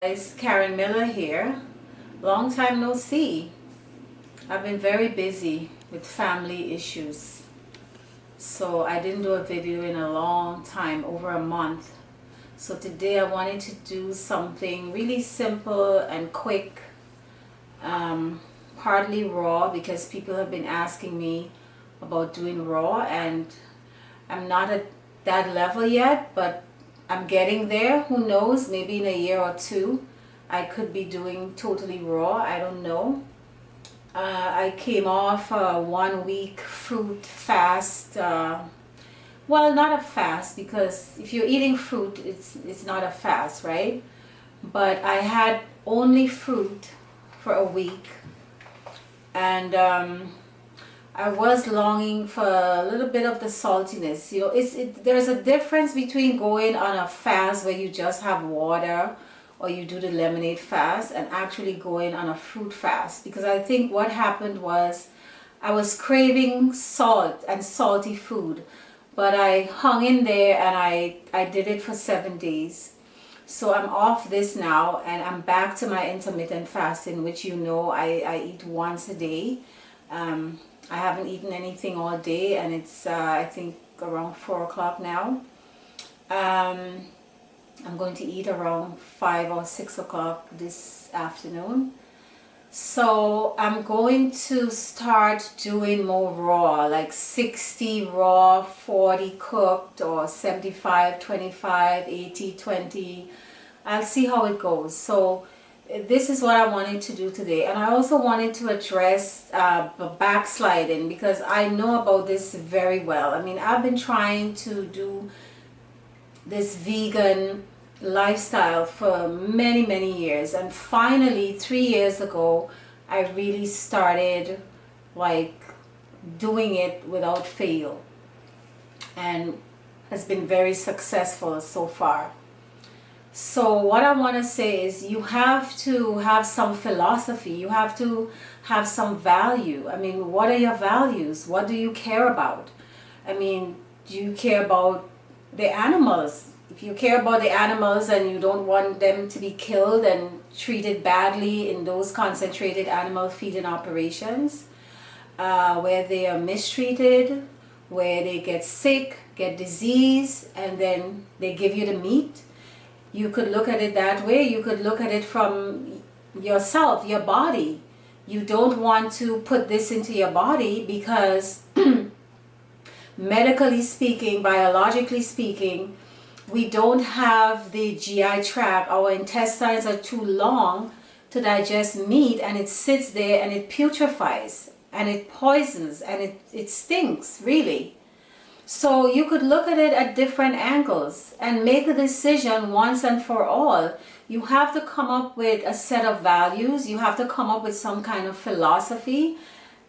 Guys, Karen Miller here. Long time no see. I've been very busy with family issues, so I didn't do a video in a long time, over a month. So today I wanted to do something really simple and quick, partly raw, because people have been asking me about doing raw, and I'm not at that level yet, but I'm getting there. Who knows, maybe in a year or two I could be doing totally raw. I don't know. I came off a 1 week fruit fast. Well, not a fast, because if you're eating fruit, it's not a fast, right? But I had only fruit for a week, and I was longing for a little bit of the saltiness. You know, there's a difference between going on a fast where you just have water, or you do the lemonade fast, and actually going on a fruit fast. Because I think what happened was I was craving salt and salty food, but I hung in there and I did it for 7 days. So I'm off this now, and I'm back to my intermittent fasting, which I eat once a day. I haven't eaten anything all day, and it's I think around 4 o'clock now. I'm going to eat around 5 or 6 o'clock this afternoon. So I'm going to start doing more raw, like 60 raw, 40 cooked, or 75, 25, 80, 20. I'll see how it goes. So this is what I wanted to do today. And I also wanted to address backsliding, because I know about this very well. I mean, I've been trying to do this vegan lifestyle for many years, and finally 3 years ago I really started like doing it without fail, and has been very successful so far. So what I want to say is, you have to have some philosophy, you have to have some value. I mean, what are your values? What do you care about? I mean, do you care about the animals? If you care about the animals and you don't want them to be killed and treated badly in those concentrated animal feeding operations, where they are mistreated, where they get sick, get disease, and then they give you the meat, you could look at it that way. You could look at it from yourself, your body. You don't want to put this into your body because medically speaking, biologically speaking, we don't have the GI tract. Our intestines are too long to digest meat, and it sits there and it putrefies and it poisons and it stinks, really. So you could look at it at different angles and make a decision once and for all. You have to come up with a set of values. You have to come up with some kind of philosophy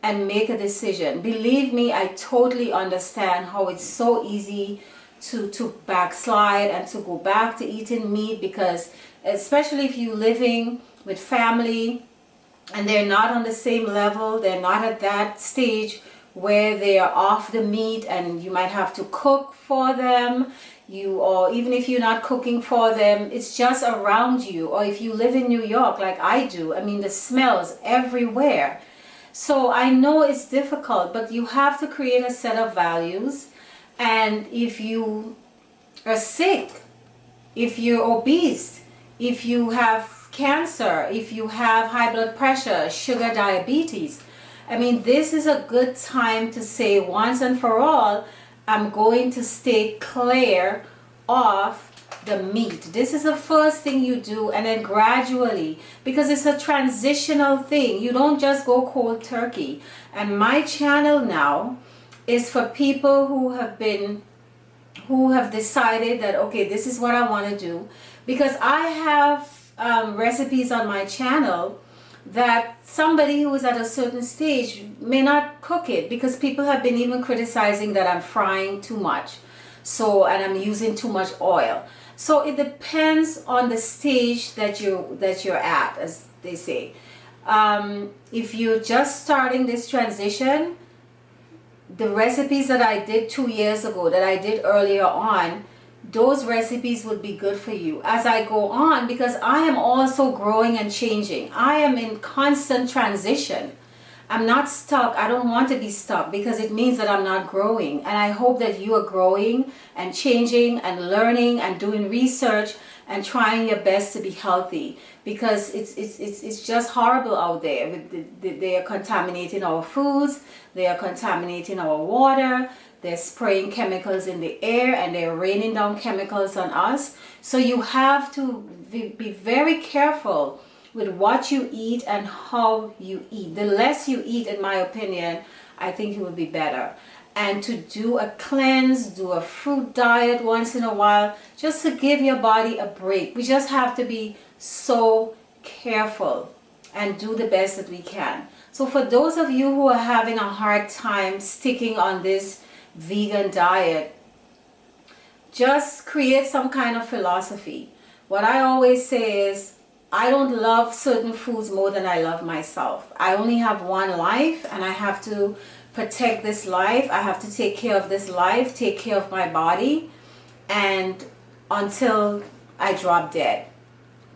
and make a decision. Believe me, I totally understand how it's so easy to backslide and to go back to eating meat, because especially if you're living with family and they're not on the same level, they're not at that stage where they are off the meat, and you might have to cook for them, or even if you're not cooking for them, it's just around you. Or if you live in New York like I do, I mean, the smells everywhere. So I know it's difficult, but you have to create a set of values. And if you are sick, if you're obese, if you have cancer, if you have high blood pressure, sugar, diabetes, I mean, this is a good time to say once and for all, I'm going to stay clear of the meat. This is the first thing you do, and then gradually, because it's a transitional thing, you don't just go cold turkey. And my channel now is for people who have decided that, okay, this is what I want to do, because I have recipes on my channel that somebody who is at a certain stage may not cook it, because people have been even criticizing that I'm frying too much, and I'm using too much oil. So it depends on the stage that you're at, as they say. If you're just starting this transition, the recipes that I did 2 years ago, that I did earlier on, those recipes would be good for you as I go on, because I am also growing and changing. I am in constant transition. I'm not stuck. I don't want to be stuck, because it means that I'm not growing. And I hope that you are growing and changing and learning and doing research and trying your best to be healthy, because it's just horrible out there. They are contaminating our foods, they are contaminating our water, they're spraying chemicals in the air, and they're raining down chemicals on us. So you have to be very careful with what you eat and how you eat. The less you eat, in my opinion, I think it will be better. And to do a cleanse, do a fruit diet once in a while, just to give your body a break. We just have to be so careful and do the best that we can. So for those of you who are having a hard time sticking on this vegan diet, just create some kind of philosophy. What I always say is, I don't love certain foods more than I love myself. I only have one life, and I have to protect this life. I have to take care of this life, take care of my body, and until I drop dead.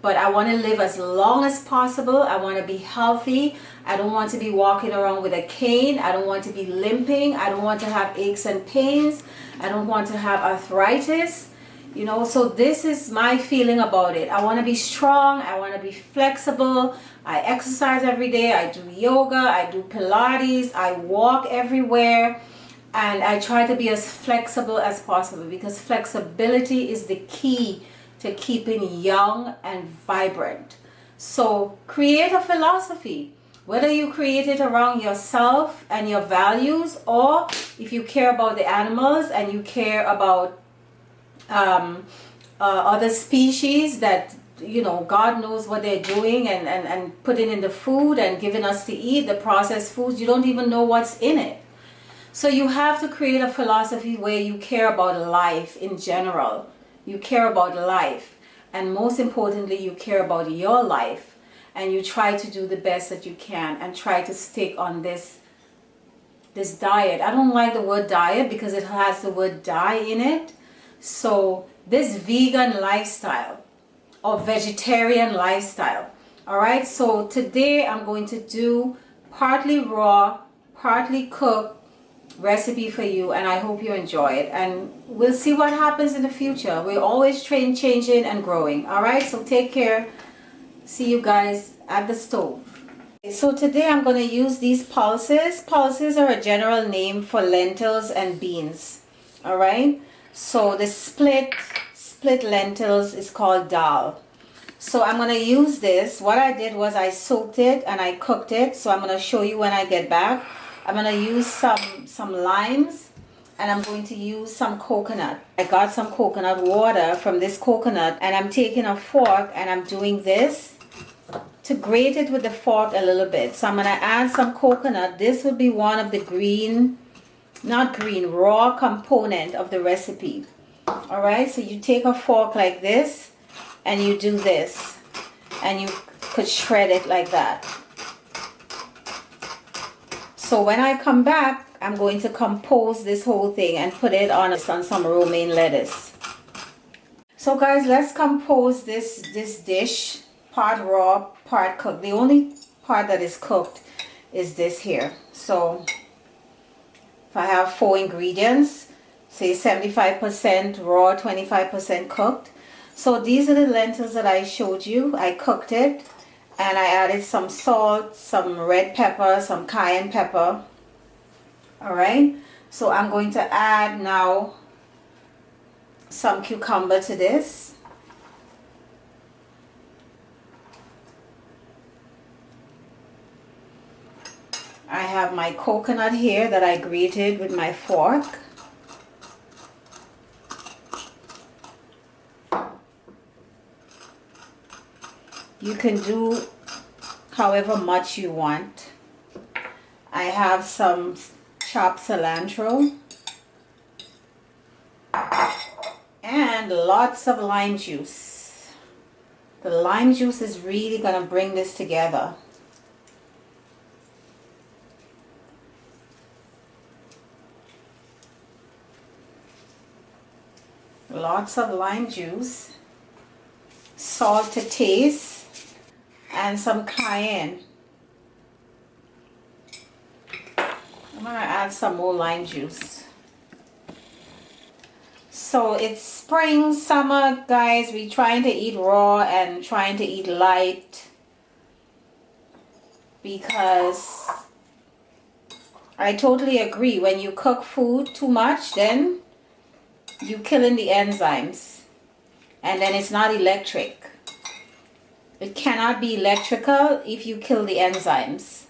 But I want to live as long as possible. I want to be healthy. I don't want to be walking around with a cane. I don't want to be limping. I don't want to have aches and pains. I don't want to have arthritis. You know, so this is my feeling about it. I want to be strong. I want to be flexible. I exercise every day. I do yoga. I do Pilates. I walk everywhere. And I try to be as flexible as possible, because flexibility is the key to keeping young and vibrant. So create a philosophy, whether you create it around yourself and your values, or if you care about the animals and you care about other species that, you know, God knows what they're doing and putting in the food and giving us to eat, the processed foods, you don't even know what's in it. So you have to create a philosophy where you care about life in general. You care about life, and most importantly, you care about your life, and you try to do the best that you can and try to stick on this diet. I don't like the word diet because it has the word die in it. So this vegan lifestyle or vegetarian lifestyle. All right, so today I'm going to do partly raw, partly cooked recipe for you, and I hope you enjoy it, and we'll see what happens in the future. We're always changing and growing. All right, so take care. See you guys at the stove. So today I'm going to use these pulses. Pulses are a general name for lentils and beans. All right, so the split lentils is called dal. So I'm going to use this. What I did was I soaked it and I cooked it, so I'm going to show you when I get back. I'm going to use some limes, and I'm going to use some coconut. I got some coconut water from this coconut, and I'm taking a fork and I'm doing this to grate it with the fork a little bit. So I'm going to add some coconut. This would be one of the raw component of the recipe. All right, so you take a fork like this and you do this, and you could shred it like that. So when I come back, I'm going to compose this whole thing and put it on some romaine lettuce. So guys, let's compose this dish, part raw, part cooked. The only part that is cooked is this here. So if I have 4 ingredients, say 75% raw, 25% cooked. So these are the lentils that I showed you. I cooked it. And I added some salt, some red pepper, some cayenne pepper. All right. So I'm going to add now some cucumber to this. I have my coconut here that I grated with my fork. You can do however much you want. I have some chopped cilantro and lots of lime juice. The lime juice is really going to bring this together. Lots of lime juice, salt to taste, and some cayenne. I'm gonna add some more lime juice. So it's spring, summer, guys. We're trying to eat raw and trying to eat light, because I totally agree. When you cook food too much, then you're killing the enzymes, and then it's not electric. It cannot be electrical if you kill the enzymes.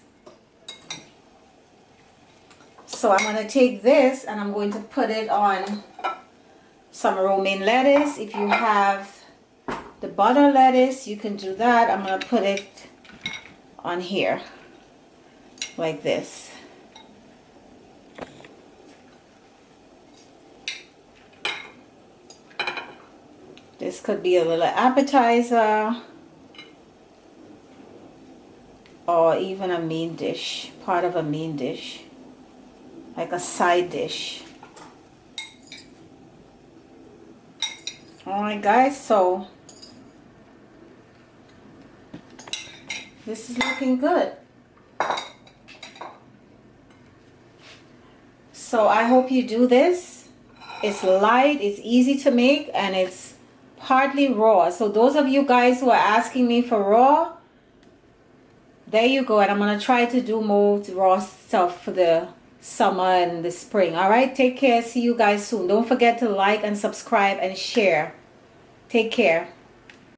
So I'm going to take this and I'm going to put it on some romaine lettuce. If you have the butter lettuce, you can do that. I'm going to put it on here like this. This could be a little appetizer or even a main dish, part of a main dish, like a side dish. Alright guys, so this is looking good. So I hope you do this. It's light, it's easy to make, and it's partly raw. So those of you guys who are asking me for raw, there you go. And I'm going to try to do more raw stuff for the summer and the spring. Alright, take care. See you guys soon. Don't forget to like and subscribe and share. Take care.